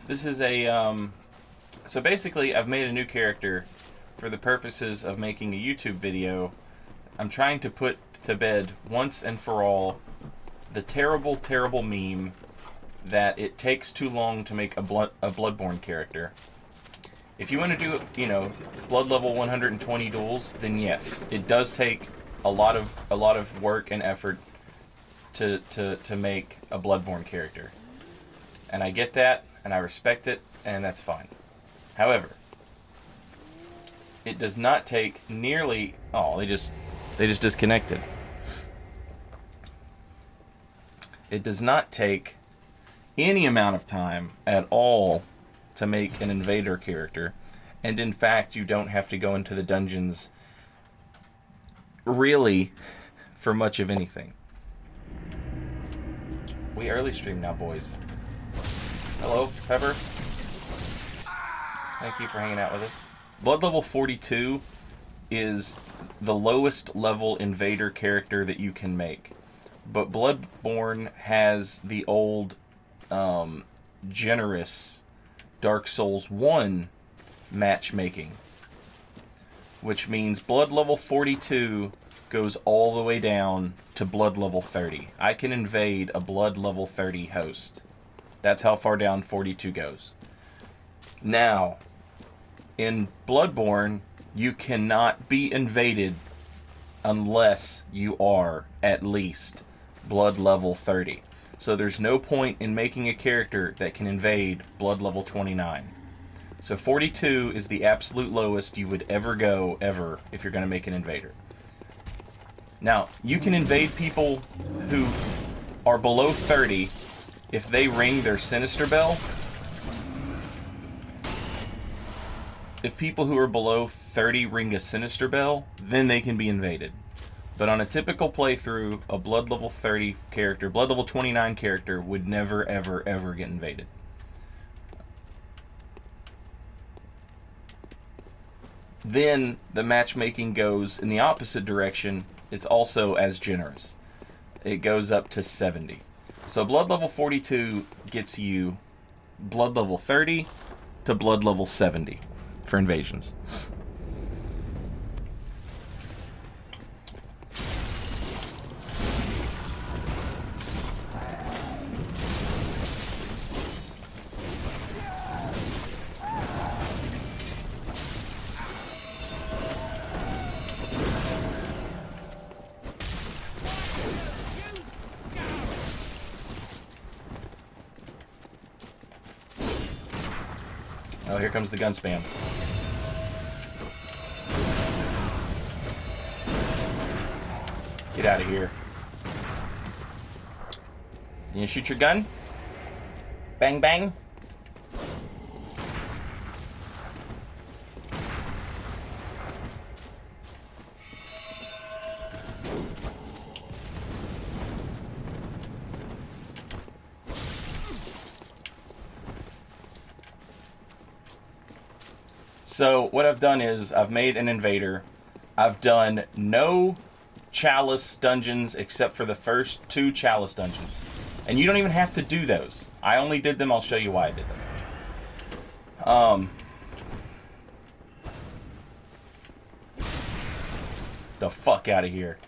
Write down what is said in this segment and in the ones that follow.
This is a, so basically I've made a new character for the purposes of making a YouTube video. I'm trying to put to bed once and for all the terrible, terrible meme that it takes too long to make a Bloodborne character. If you want to do, blood level 120 duels, then yes, it does take a lot of work and effort to make a Bloodborne character. And I get that, and I respect it, and that's fine. However, it does not take nearly... Oh, they just disconnected. It does not take any amount of time at all to make an invader character. And in fact, you don't have to go into the dungeons really for much of anything. We early stream now, boys. Hello, Pepper. Thank you for hanging out with us. Blood level 42 is the lowest level invader character that you can make. But Bloodborne has the old, generous Dark Souls 1 matchmaking. Which means blood level 42 goes all the way down to blood level 30. I can invade a blood level 30 host. That's how far down 42 goes. Now, in Bloodborne, you cannot be invaded unless you are at least blood level 30. So there's no point in making a character that can invade blood level 29. So 42 is the absolute lowest you would ever go, ever, if you're going to make an invader. Now, you can invade people who are below 30 if they ring their Sinister Bell. If people who are below 30 ring a Sinister Bell, then they can be invaded. But on a typical playthrough, a blood level 30 character, blood level 29 character, would never, ever, ever get invaded. Then the matchmaking goes in the opposite direction. It's also as generous. It goes up to 70. So blood level 42 gets you blood level 30 to blood level 70 for invasions. Oh, here comes the gun spam. Get out of here. You gonna shoot your gun? Bang, bang. So what I've done is I've made an invader. I've done no Chalice dungeons except for the first 2 Chalice dungeons. And you don't even have to do those. I only did them. I'll show you why I did them. The fuck out of here.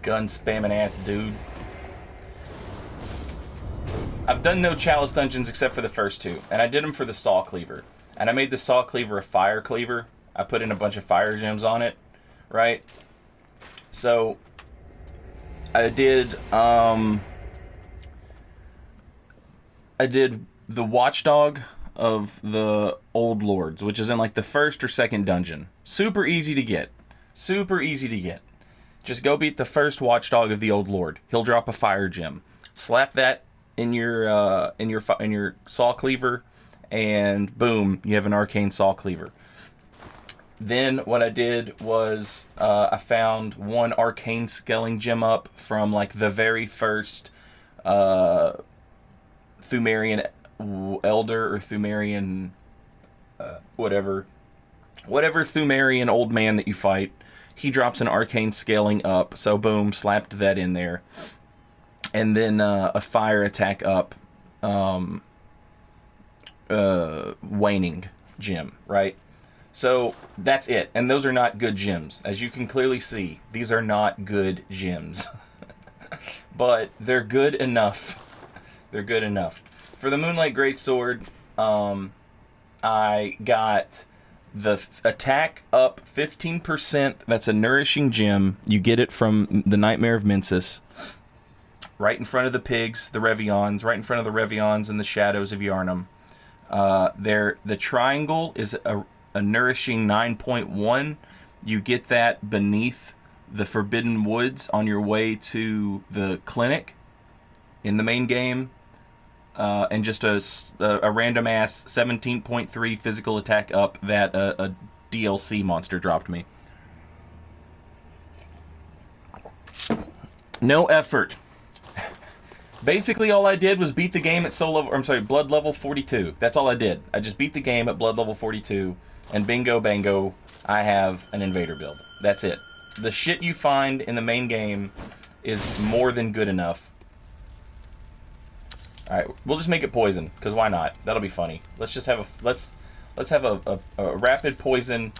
Gun spamming ass dude. I've done no Chalice dungeons except for the first 2, and I did them for the Saw Cleaver. And I made the Saw Cleaver a fire cleaver. I put in a bunch of fire gems on it, right? So I did the Watchdog of the Old Lords, which is in like the first or second dungeon. Super easy to get. Super easy to get. Just go beat the first Watchdog of the Old Lord. He'll drop a fire gem. Slap that in your saw cleaver, and boom, you have an arcane saw cleaver. Then what I did was I found one arcane scaling gem up from like the very first Thumerian elder or Thumerian whatever Thumerian old man that you fight. He drops an arcane scaling up, so boom, slapped that in there. And then a fire attack up, waning gem, right? So that's it. And those are not good gems. As you can clearly see, these are not good gems. But they're good enough. They're good enough. For the Moonlight Greatsword, I got the attack up 15%. That's a nourishing gem. You get it from the Nightmare of Mensis. Right in front of the pigs, the Revions. Right in front of the Revions and the Shadows of Yharnam. The triangle is a nourishing 9.1. You get that beneath the Forbidden Woods on your way to the clinic in the main game. And just a random ass 17.3 physical attack up that a DLC monster dropped me. No effort. Basically, all I did was beat the game at blood level 42. That's all I did. I just beat the game at blood level 42, and bingo bango, I have an invader build. That's it. The shit you find in the main game is more than good enough. All right, we'll just make it poison, because why not? That'll be funny. Let's just have let's have a rapid poison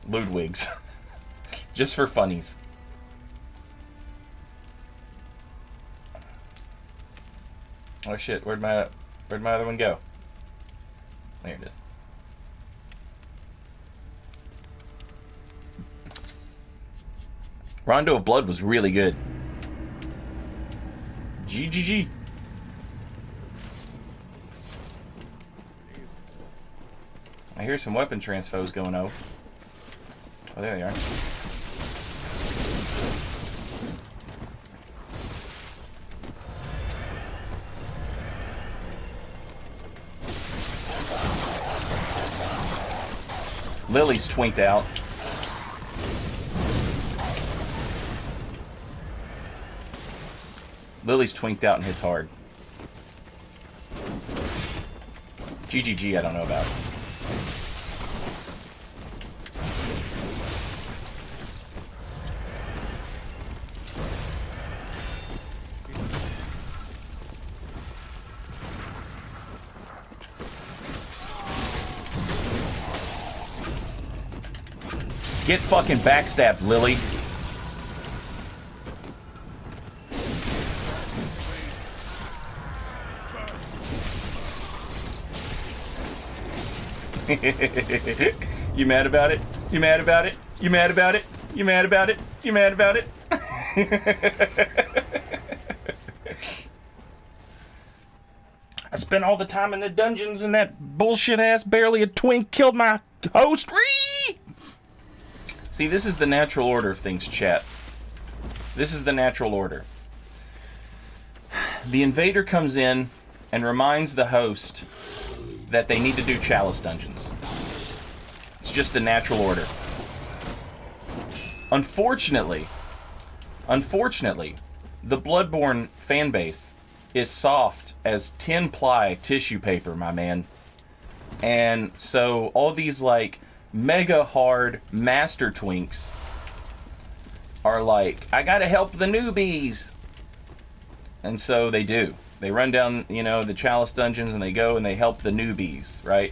Ludwigs, just for funnies. Oh shit, where'd my other one go? There it is. Rondo of Blood was really good. GGG. I hear some weapon transfos going on. Oh, there they are. Lily's twinked out. Lily's twinked out and hits hard. GGG, I don't know about. Get fucking backstabbed, Lily. You mad about it? You mad about it? You mad about it? You mad about it? You mad about it? I spent all the time in the dungeons and that bullshit ass barely a twink killed my host. Whee! See, this is the natural order of things, chat. This is the natural order. The invader comes in and reminds the host that they need to do Chalice dungeons. It's just the natural order. Unfortunately, the Bloodborne fanbase is soft as 10-ply tissue paper, my man. And so all these, like, mega hard master twinks are like, I gotta help the newbies. And so they do. They run down, you know, the Chalice dungeons and they go and they help the newbies, right?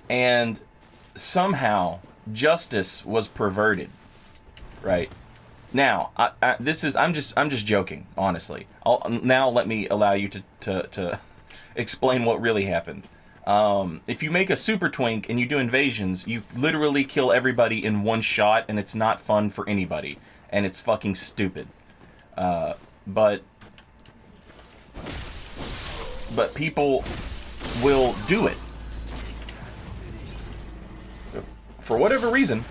And somehow justice was perverted, right? Now, I'm just joking, honestly. Now let me allow you to explain what really happened. If you make a super twink and you do invasions, you literally kill everybody in one shot, and it's not fun for anybody, and it's fucking stupid. But people will do it. For whatever reason,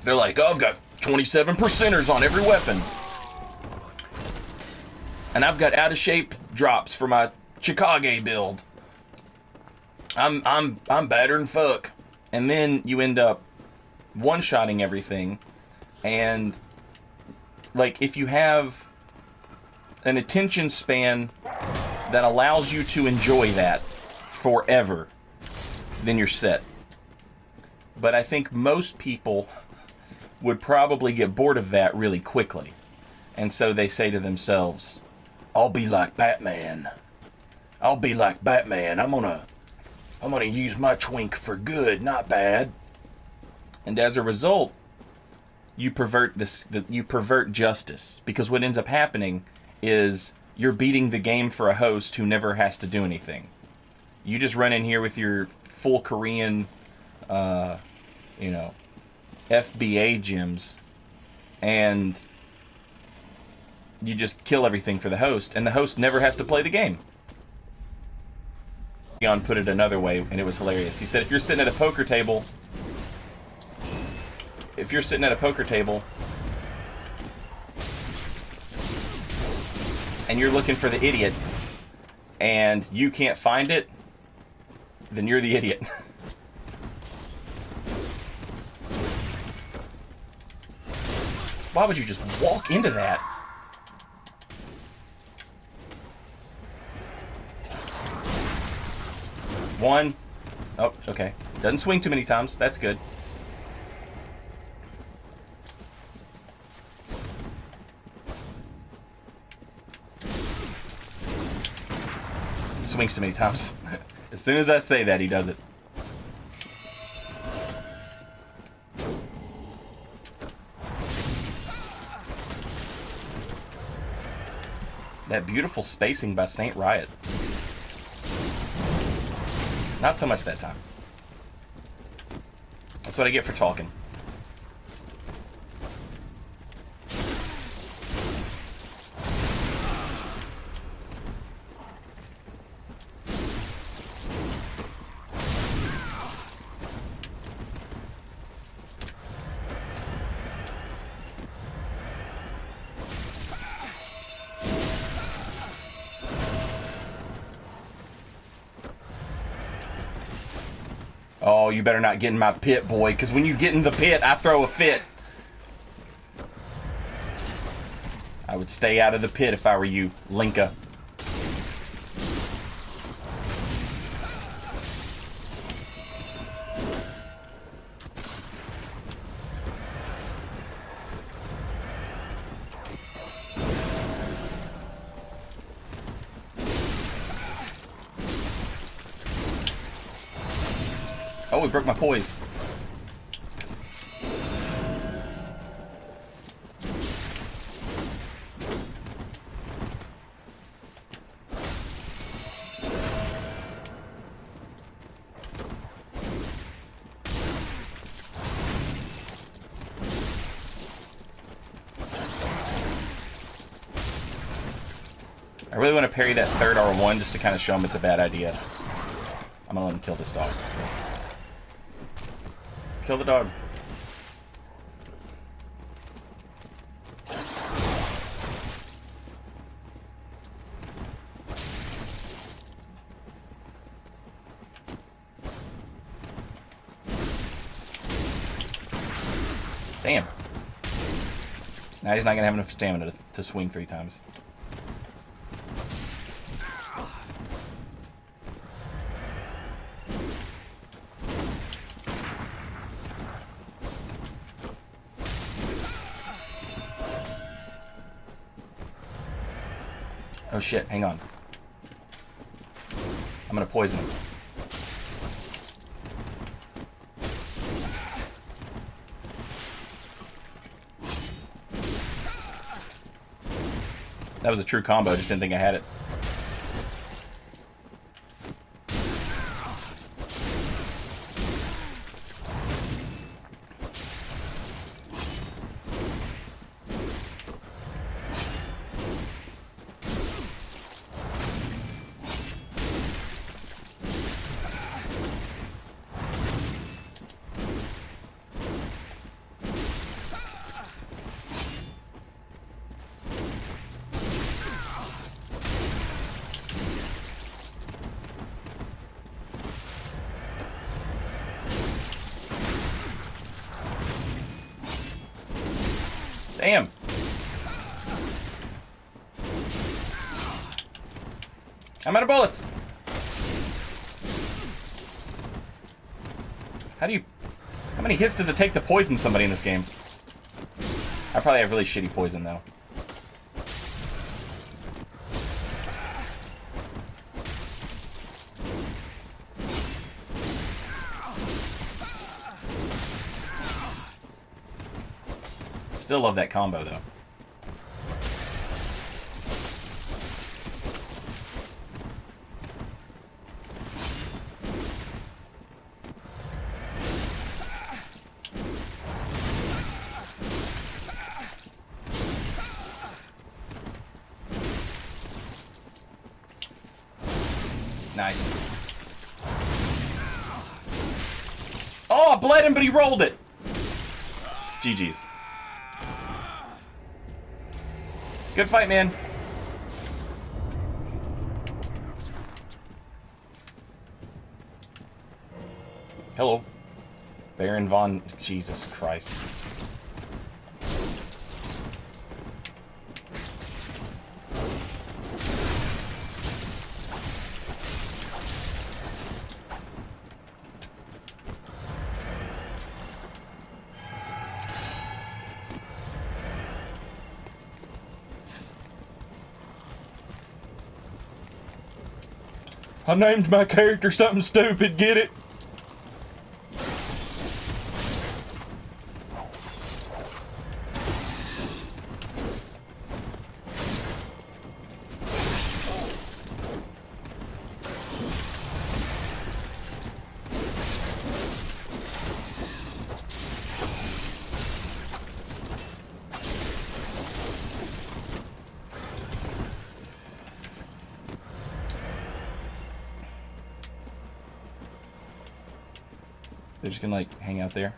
they're like, oh, I've got 27%ers on every weapon. And I've got out-of-shape drops for my Chicago build. I'm better than fuck. And then you end up one-shotting everything, and like if you have an attention span that allows you to enjoy that forever, then you're set. But I think most people would probably get bored of that really quickly. And so they say to themselves, I'll be like Batman. I'll be like Batman. I'm gonna use my twink for good, not bad. And as a result, you pervert justice, because what ends up happening is you're beating the game for a host who never has to do anything. You just run in here with your full Korean, FBA gems, and you just kill everything for the host, and the host never has to play the game. Leon put it another way, and it was hilarious. He said, if you're sitting at a poker table, and you're looking for the idiot, and you can't find it, then you're the idiot. Why would you just walk into that? One. Oh, okay. Doesn't swing too many times. That's good. Swings too many times. As soon as I say that, he does it. That beautiful spacing by Saint Riot. Not so much that time. That's what I get for talking. Oh, you better not get in my pit, boy, because when you get in the pit, I throw a fit. I would stay out of the pit if I were you, Linka. Oh, we broke my poise. I really want to parry that third R1 just to kind of show him it's a bad idea. I'm gonna let him kill this dog. Kill the dog. Damn. Now he's not gonna have enough stamina to swing 3 times. Oh shit, hang on. I'm gonna poison him. That was a true combo, I just didn't think I had it. Bam! I'm out of bullets! How many hits does it take to poison somebody in this game? I probably have really shitty poison, though. Still love that combo, though. Nice. Oh, I bled him, but he rolled it. GG's. Good fight, man. Hello. Baron Von... Jesus Christ. I named my character something stupid, get it? They're just gonna, like, hang out there.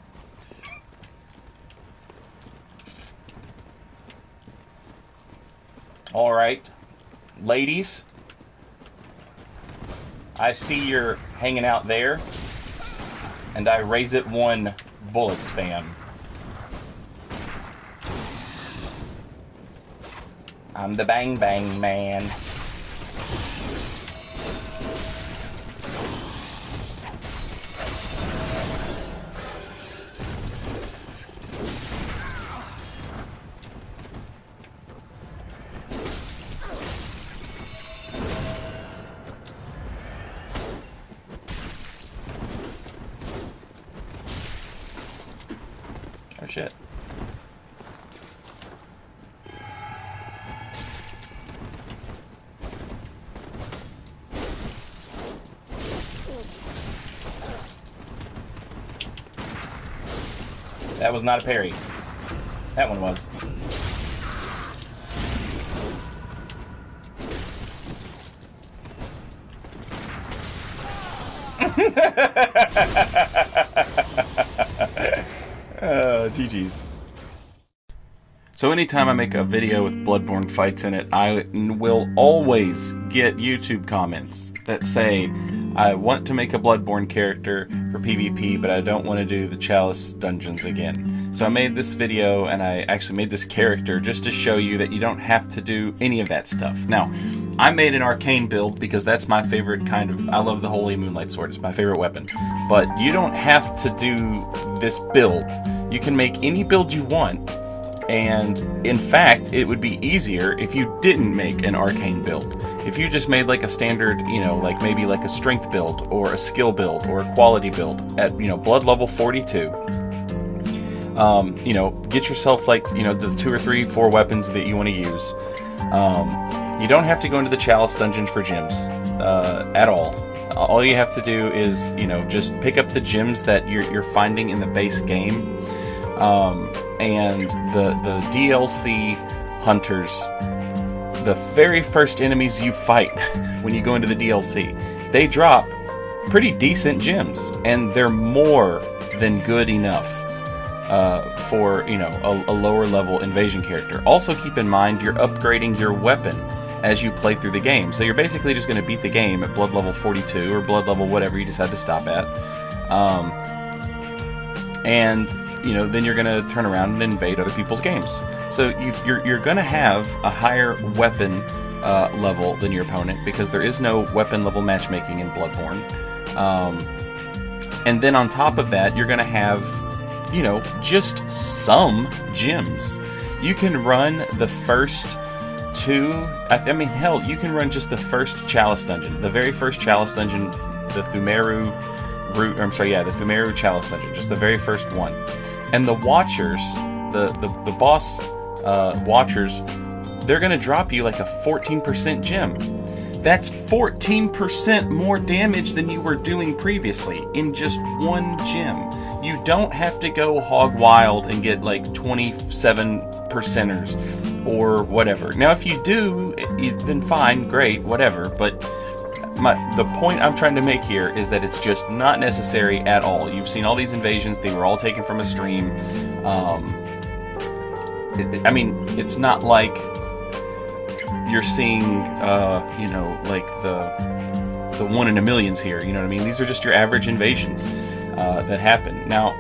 Alright. Ladies. I see you're hanging out there. And I raise it 1 bullet spam. I'm the bang bang man. Oh shit. That was not a parry. That one was. GG's. So anytime I make a video with Bloodborne fights in it, I will always get YouTube comments that say, I want to make a Bloodborne character for PvP, but I don't want to do the Chalice dungeons again. So I made this video, and I actually made this character just to show you that you don't have to do any of that stuff. Now, I made an arcane build because that's my favorite kind of... I love the Holy Moonlight Sword. It's my favorite weapon. But you don't have to do this build. You can make any build you want. And in fact, it would be easier if you didn't make an arcane build. If you just made like a standard, you know, like maybe like a strength build or a skill build or a quality build at, you know, blood level 42. You know, get yourself like, you know, the 2 or 3, 4 weapons that you want to use. You don't have to go into the Chalice dungeon for gems at all. All you have to do is, you know, just pick up the gems that you're finding in the base game. And the DLC hunters, the very first enemies you fight when you go into the DLC, they drop pretty decent gems, and they're more than good enough for, you know, a lower level invasion character. Also keep in mind you're upgrading your weapon as you play through the game, so you're basically just going to beat the game at blood level 42 or blood level whatever you decide to stop at. And you know, then you're going to turn around and invade other people's games. So you're going to have a higher weapon level than your opponent, because there is no weapon level matchmaking in Bloodborne. And then on top of that, you're going to have, you know, just some gems. You can run the first two, I mean, hell, you can run just the first Chalice dungeon. The very first Chalice dungeon, the Thumeru the Thumeru Chalice dungeon, just the very first one. And the Watchers, the boss Watchers, they're going to drop you like a 14% gem. That's 14% more damage than you were doing previously in just one gem. You don't have to go hog wild and get like 27%ers or whatever. Now, if you do, then fine, great, whatever. But the point I'm trying to make here is that it's just not necessary at all. You've seen all these invasions; they were all taken from a stream. I mean, it's not like you're seeing, you know, like the 1 in a millions here. You know what I mean? These are just your average invasions that happen. Now,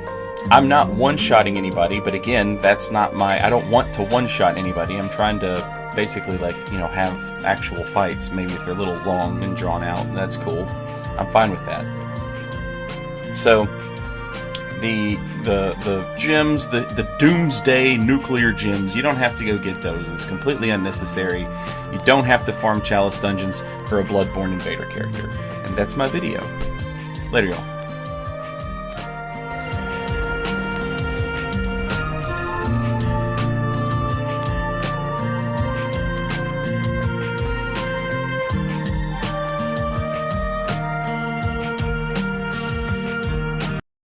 I'm not one-shotting anybody, but again, that's not my... I don't want to one-shot anybody. I'm trying to basically, like, you know, have actual fights. Maybe if they're a little long and drawn out, that's cool. I'm fine with that. So, the gems, the Doomsday nuclear gems, you don't have to go get those. It's completely unnecessary. You don't have to farm Chalice dungeons for a Bloodborne invader character. And that's my video. Later, y'all.